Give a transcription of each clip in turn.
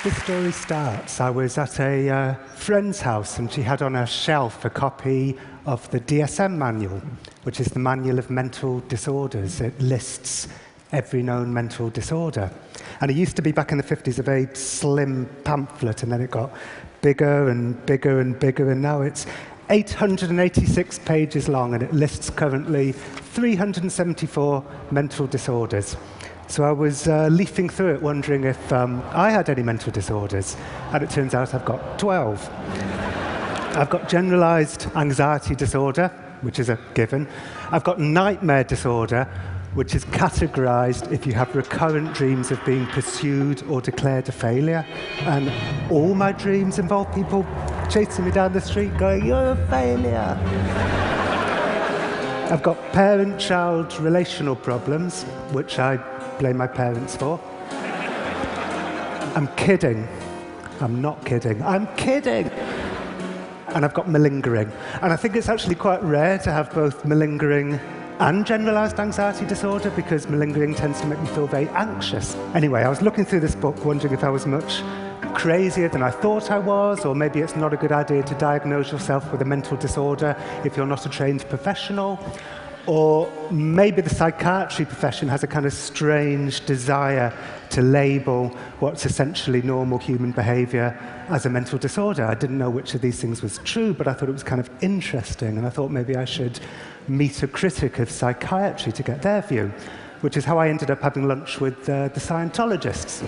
This story starts, I was at a friend's house and she had on her shelf a copy of the DSM manual, which is the Manual of Mental Disorders. It lists every known mental disorder. And it used to be, back in the 50s, a very slim pamphlet, and then it got bigger and bigger and bigger, and now it's 886 pages long, and it lists currently 374 mental disorders. So I was leafing through it, wondering if I had any mental disorders, and it turns out I've got 12. I've got generalized anxiety disorder, which is a given. I've got nightmare disorder, which is categorized if you have recurrent dreams of being pursued or declared a failure. And all my dreams involve people chasing me down the street going, "You're a failure." I've got parent-child relational problems, which I blame my parents for. I'm kidding. I'm not kidding. I'm kidding. And I've got malingering. And I think it's actually quite rare to have both malingering and generalized anxiety disorder, because malingering tends to make me feel very anxious. Anyway, I was looking through this book wondering if I was much crazier than I thought I was, or maybe it's not a good idea to diagnose yourself with a mental disorder if you're not a trained professional. Or maybe the psychiatry profession has a kind of strange desire to label what's essentially normal human behavior as a mental disorder. I didn't know which of these things was true, but I thought it was kind of interesting, and I thought maybe I should meet a critic of psychiatry to get their view, which is how I ended up having lunch with the Scientologists.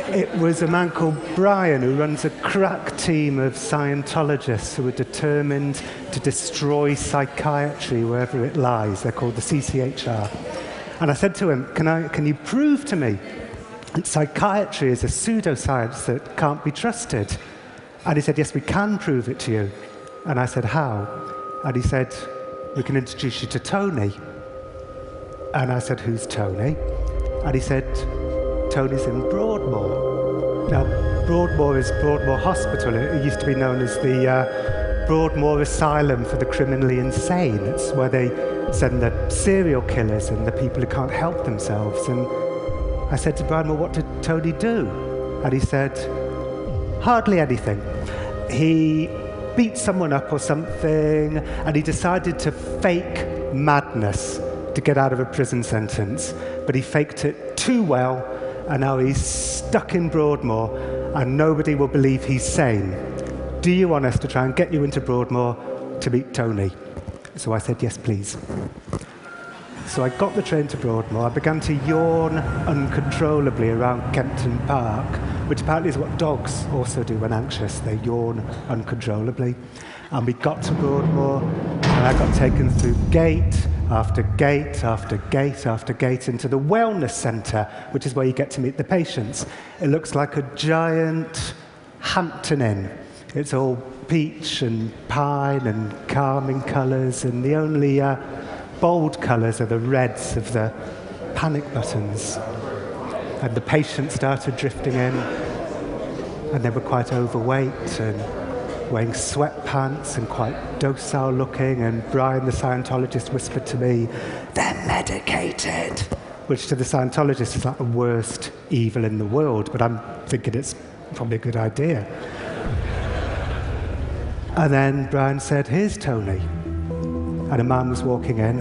It was a man called Brian who runs a crack team of Scientologists who are determined to destroy psychiatry wherever it lies. They're called the CCHR. And I said to him, can you prove to me that psychiatry is a pseudoscience that can't be trusted? And he said, yes, we can prove it to you. And I said, how? And he said, we can introduce you to Tony. And I said, who's Tony? And he said, Tony's in Broadmoor. Now, Broadmoor is Broadmoor Hospital. It used to be known as the Broadmoor Asylum for the Criminally Insane. It's where they send the serial killers and the people who can't help themselves. And I said to Brian, well, what did Tony do? And he said, hardly anything. He beat someone up or something, and he decided to fake madness to get out of a prison sentence. But he faked it too well, and now he's stuck in Broadmoor, and nobody will believe he's sane. Do you want us to try and get you into Broadmoor to meet Tony? So I said, yes, please. So I got the train to Broadmoor. I began to yawn uncontrollably around Kempton Park, which apparently is what dogs also do when anxious. They yawn uncontrollably. And we got to Broadmoor, and I got taken through gate after gate after gate after gate into the wellness centre, which is where you get to meet the patients. It looks like a giant Hampton Inn. It's all peach and pine and calming colours, and the only bold colours are the reds of the panic buttons. And the patients started drifting in, and they were quite overweight and wearing sweatpants and quite docile looking, and Brian, the Scientologist, whispered to me, "They're medicated," which to the Scientologist is like the worst evil in the world, but I'm thinking it's probably a good idea. And then Brian said, "Here's Tony." And a man was walking in,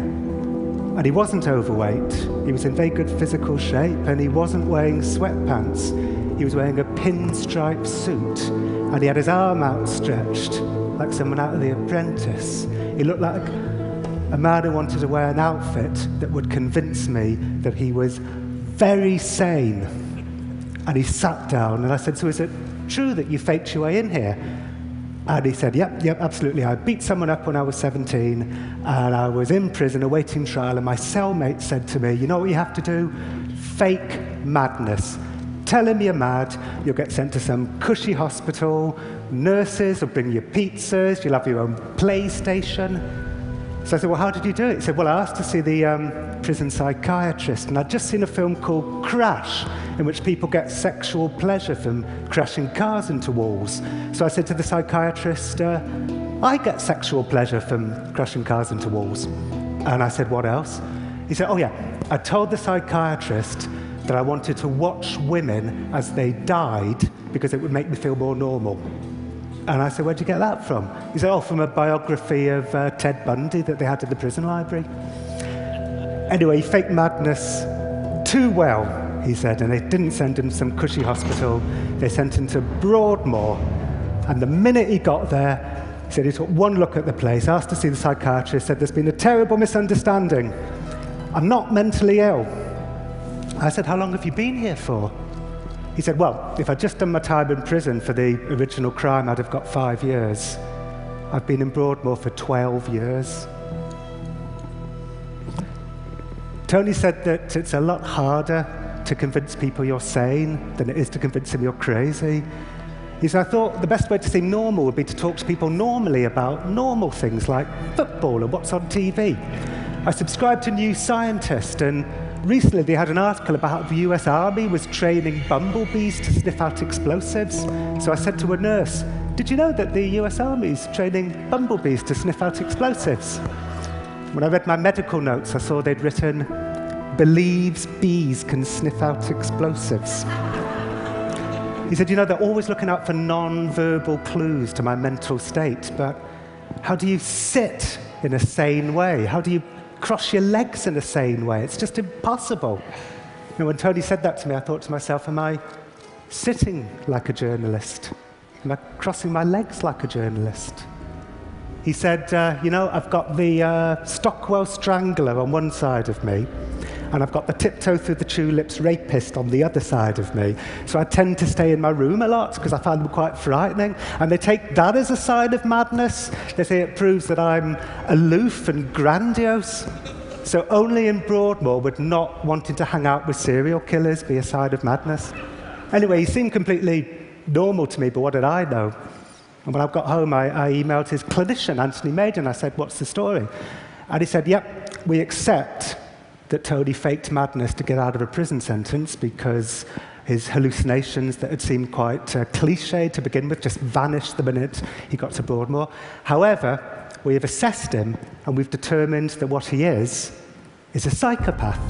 and he wasn't overweight. He was in very good physical shape, and he wasn't wearing sweatpants. He was wearing a pinstripe suit, and he had his arm outstretched like someone out of The Apprentice. He looked like a man who wanted to wear an outfit that would convince me that he was very sane. And he sat down, and I said, "So is it true that you faked your way in here?" And he said, yep, absolutely. I beat someone up when I was 17, and I was in prison awaiting trial, and my cellmate said to me, "You know what you have to do? Fake madness. Tell him you're mad, you'll get sent to some cushy hospital, nurses will bring you pizzas, you'll have your own PlayStation." So I said, "Well, how did you do it?" He said, "Well, I asked to see the prison psychiatrist, and I'd just seen a film called Crash, in which people get sexual pleasure from crashing cars into walls. So I said to the psychiatrist, I get sexual pleasure from crashing cars into walls." And I said, "What else?" He said, "Oh yeah, I told the psychiatrist that I wanted to watch women as they died because it would make me feel more normal. And I said, where'd you get that from? He said, oh, from a biography of Ted Bundy that they had in the prison library. Anyway, he faked madness too well, he said, and they didn't send him to some cushy hospital. They sent him to Broadmoor. And the minute he got there, he said he took one look at the place, asked to see the psychiatrist, said, there's been a terrible misunderstanding. I'm not mentally ill. I said, how long have you been here for? He said, well, if I'd just done my time in prison for the original crime, I'd have got 5 years. I've been in Broadmoor for 12 years. Tony said that it's a lot harder to convince people you're sane than it is to convince them you're crazy. He said, I thought the best way to seem normal would be to talk to people normally about normal things like football or what's on TV. I subscribed to New Scientist, and recently they had an article about how the US Army was training bumblebees to sniff out explosives. So I said to a nurse, did you know that the US Army's training bumblebees to sniff out explosives? When I read my medical notes, I saw they'd written, believes bees can sniff out explosives. He said, you know, they're always looking out for non-verbal clues to my mental state, but how do you sit in a sane way? How do you cross your legs in a sane way? It's just impossible. You know, when Tony said that to me, I thought to myself, am I sitting like a journalist? Am I crossing my legs like a journalist? He said, you know, I've got the Stockwell Strangler on one side of me, and I've got the tiptoe through the tulips rapist on the other side of me. So I tend to stay in my room a lot because I find them quite frightening. And they take that as a sign of madness. They say it proves that I'm aloof and grandiose. So only in Broadmoor would not wanting to hang out with serial killers be a sign of madness. Anyway, he seemed completely normal to me, but what did I know? And when I got home, I emailed his clinician, Anthony Maiden, and I said, what's the story? And he said, yep, we accept that Tony faked madness to get out of a prison sentence because his hallucinations that had seemed quite cliched to begin with just vanished the minute he got to Broadmoor. However, we have assessed him, and we've determined that what he is a psychopath.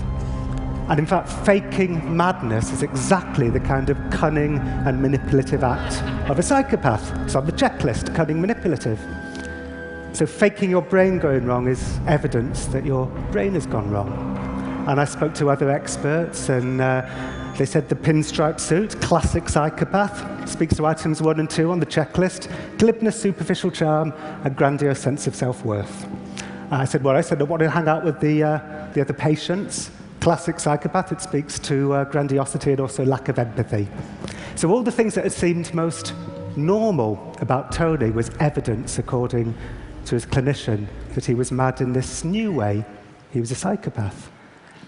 And in fact, faking madness is exactly the kind of cunning and manipulative act of a psychopath. It's on the checklist, cunning, manipulative. So faking your brain going wrong is evidence that your brain has gone wrong. And I spoke to other experts, and they said the pinstripe suit, classic psychopath, speaks to items 1 and 2 on the checklist, glibness, superficial charm, a grandiose sense of self-worth. I said, I want to hang out with the other patients. Classic psychopath, it speaks to grandiosity and also lack of empathy. So all the things that had seemed most normal about Tony was evidence, according to his clinician, that he was mad in this new way. He was a psychopath.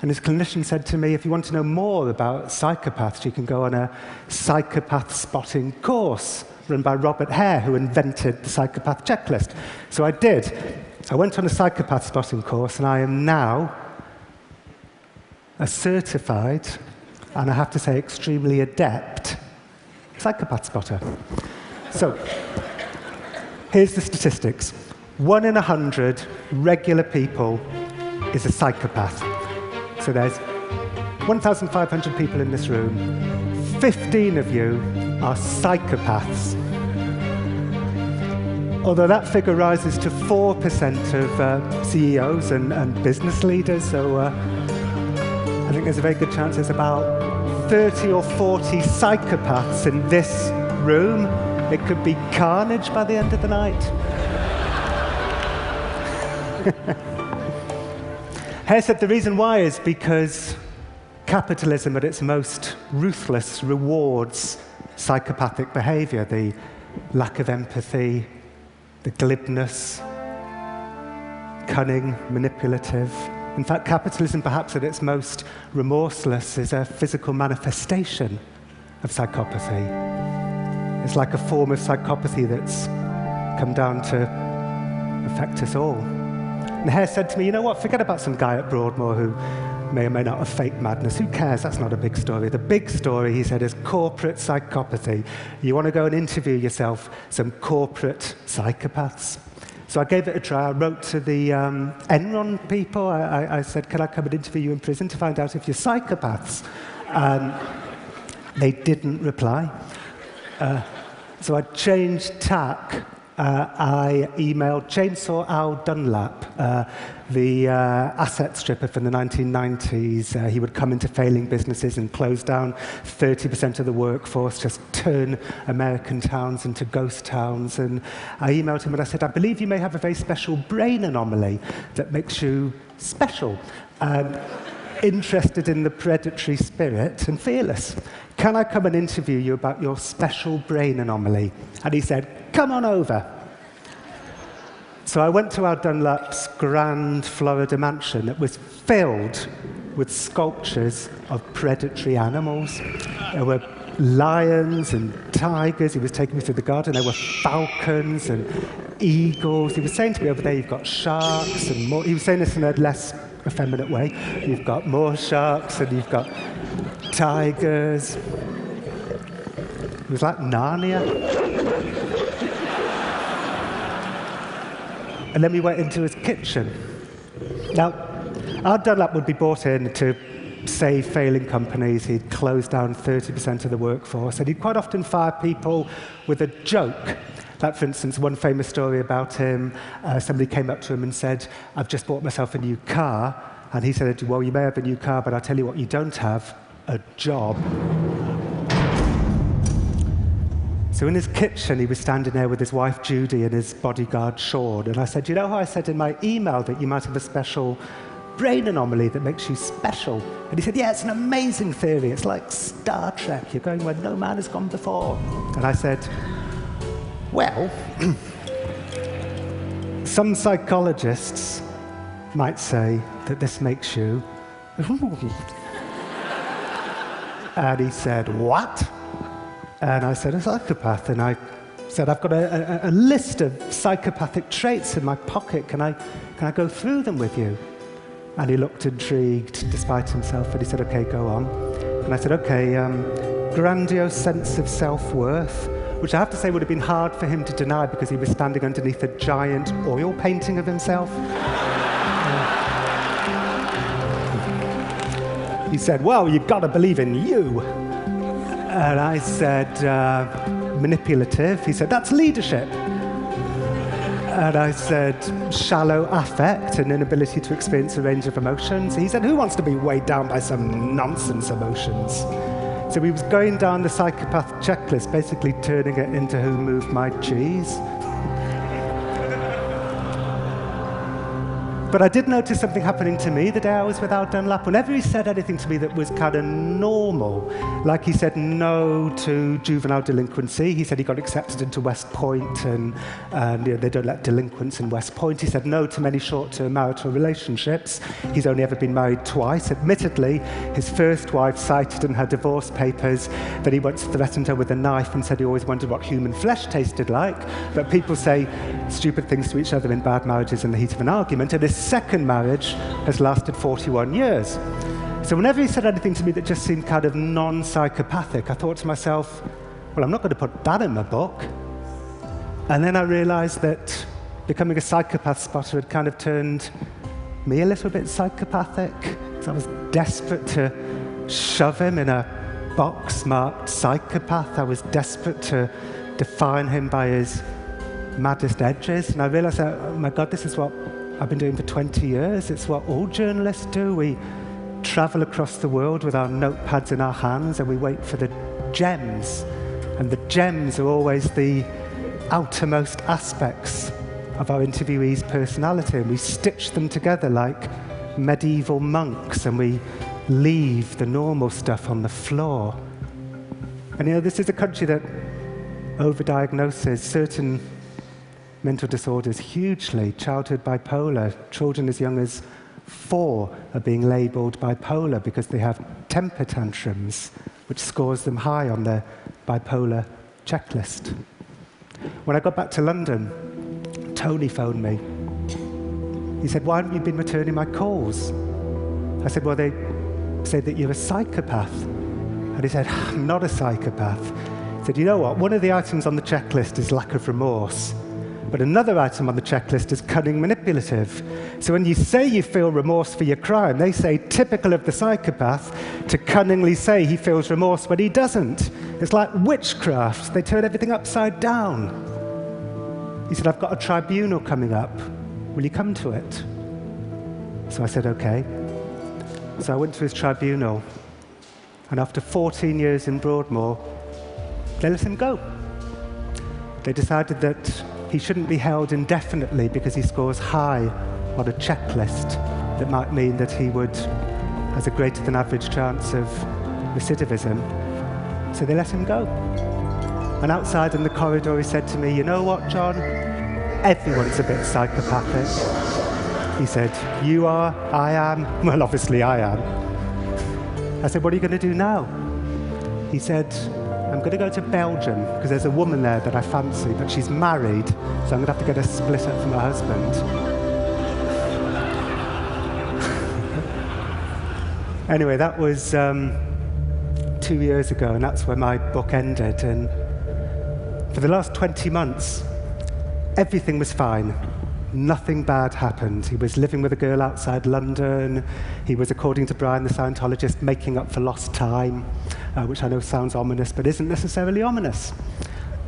And his clinician said to me, if you want to know more about psychopaths, you can go on a psychopath spotting course run by Robert Hare, who invented the psychopath checklist. So I did. I went on a psychopath spotting course, and I am now a certified, and I have to say extremely adept, psychopath spotter. So here's the statistics. 1 in 100 regular people is a psychopath. So there's 1,500 people in this room. 15 of you are psychopaths. Although that figure rises to 4% of CEOs and business leaders, so I think there's a very good chance there's about 30 or 40 psychopaths in this room. It could be carnage by the end of the night. Hare said the reason why is because capitalism at its most ruthless rewards psychopathic behavior, the lack of empathy, the glibness, cunning, manipulative. In fact, capitalism, perhaps at its most remorseless, is a physical manifestation of psychopathy. It's like a form of psychopathy that's come down to affect us all. And Hare said to me, you know what, forget about some guy at Broadmoor who may or may not have faked madness. Who cares? That's not a big story. The big story, he said, is corporate psychopathy. You want to go and interview yourself some corporate psychopaths? So I gave it a try. I wrote to the Enron people. I said, can I come and interview you in prison to find out if you're psychopaths? They didn't reply. So I changed tack. I emailed Chainsaw Al Dunlap, the asset stripper from the 1990s. He would come into failing businesses and close down 30% of the workforce, just turn American towns into ghost towns. And I emailed him and I said, I believe you may have a very special brain anomaly that makes you special, interested in the predatory spirit and fearless. Can I come and interview you about your special brain anomaly? And he said, come on over. So I went to Al Dunlap's grand Florida mansion that was filled with sculptures of predatory animals. There were lions and tigers. He was taking me through the garden. There were falcons and eagles. He was saying to me over there, you've got sharks and more. He was saying this in a less effeminate way. You've got more sharks and you've got tigers. It was like Narnia. And then we went into his kitchen. Now, Al Dunlap would be brought in to save failing companies. He'd close down 30% of the workforce, and he'd quite often fire people with a joke. Like, for instance, one famous story about him, somebody came up to him and said, I've just bought myself a new car. And he said, well, you may have a new car, but I'll tell you what you don't have, a job. So in his kitchen, he was standing there with his wife, Judy, and his bodyguard, Sean. And I said, you know how I said in my email that you might have a special brain anomaly that makes you special? And he said, yeah, it's an amazing theory. It's like Star Trek. You're going where no man has gone before. And I said, well, some psychologists might say that this makes you... And he said, what? And I said, a psychopath. And I said, I've got a list of psychopathic traits in my pocket. Can I go through them with you? And he looked intrigued, despite himself, and he said, OK, go on. And I said, OK, grandiose sense of self-worth, which I have to say would have been hard for him to deny because he was standing underneath a giant oil painting of himself. He said, well, you've got to believe in you. And I said, manipulative. He said, that's leadership. And I said, shallow affect, an inability to experience a range of emotions. He said, who wants to be weighed down by some nonsense emotions? So he was going down the psychopath checklist, basically turning it into who moved my cheese. But I did notice something happening to me the day I was with Al Dunlap. Whenever he said anything to me that was kind of normal, like he said no to juvenile delinquency, he said he got accepted into West Point, and you know, they don't let delinquents in West Point. He said no to many short-term marital relationships. He's only ever been married twice. Admittedly, his first wife cited in her divorce papers that he once threatened her with a knife and said he always wondered what human flesh tasted like. But people say stupid things to each other in bad marriages in the heat of an argument. And his second marriage has lasted 41 years. So whenever he said anything to me that just seemed kind of non-psychopathic, I thought to myself, well, I'm not going to put that in my book. And then I realized that becoming a psychopath spotter had kind of turned me a little bit psychopathic, because I was desperate to shove him in a box marked psychopath. I was desperate to define him by his maddest edges. And I realized that, oh my God, this is what I've been doing for 20 years. It's what all journalists do. We travel across the world with our notepads in our hands and we wait for the gems. And the gems are always the outermost aspects of our interviewee's personality. And we stitch them together like medieval monks, and we leave the normal stuff on the floor. And you know, this is a country that overdiagnoses certain mental disorders hugely. Childhood bipolar. Children as young as 4 are being labeled bipolar because they have temper tantrums, which scores them high on the bipolar checklist. When I got back to London, Tony phoned me. He said, why haven't you been returning my calls? I said, well, they say that you're a psychopath. And he said, I'm not a psychopath. He said, you know what? One of the items on the checklist is lack of remorse. But another item on the checklist is cunning manipulative. So when you say you feel remorse for your crime, they say, typical of the psychopath, to cunningly say he feels remorse when he doesn't. It's like witchcraft. They turn everything upside down. He said, I've got a tribunal coming up. Will you come to it? So I said, okay. So I went to his tribunal, and after 14 years in Broadmoor, they let him go. They decided that he shouldn't be held indefinitely because he scores high on a checklist that might mean that he has a greater than average chance of recidivism. So they let him go. And outside in the corridor, he said to me, you know what, John? Everyone's a bit psychopathic. He said, you are, I am. Well, obviously I am. I said, what are you going to do now? He said, I'm going to go to Belgium, because there's a woman there that I fancy, but she's married, so I'm going to have to get a split up from her husband. Anyway, that was 2 years ago, and that's where my book ended. And for the last 20 months, everything was fine. Nothing bad happened. He was living with a girl outside London. He was, according to Brian the Scientologist, making up for lost time, which I know sounds ominous, but isn't necessarily ominous.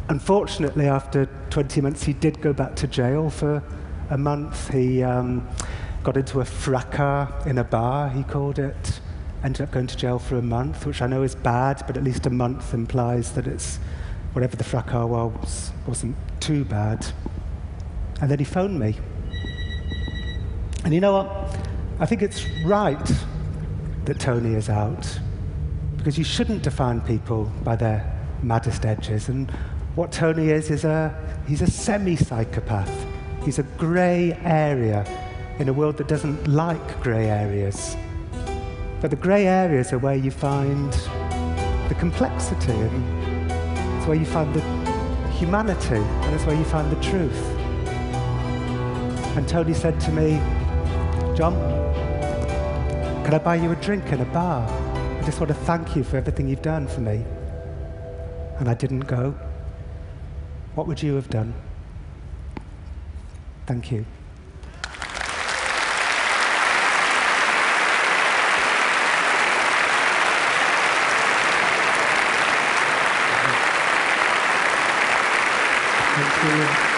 Unfortunately, after 20 months, he did go back to jail for a month. He got into a fracas in a bar, he called it. Ended up going to jail for a month, which I know is bad, but at least a month implies that it's whatever the fracas was, wasn't too bad. And then he phoned me. And you know what? I think it's right that Tony is out, because you shouldn't define people by their maddest edges. And what Tony is he's a semi-psychopath. He's a grey area in a world that doesn't like grey areas. But the grey areas are where you find the complexity, and it's where you find the humanity, and it's where you find the truth. And Tony said to me, John, can I buy you a drink in a bar? I just want to thank you for everything you've done for me. And I didn't go. What would you have done? Thank you. Thank you.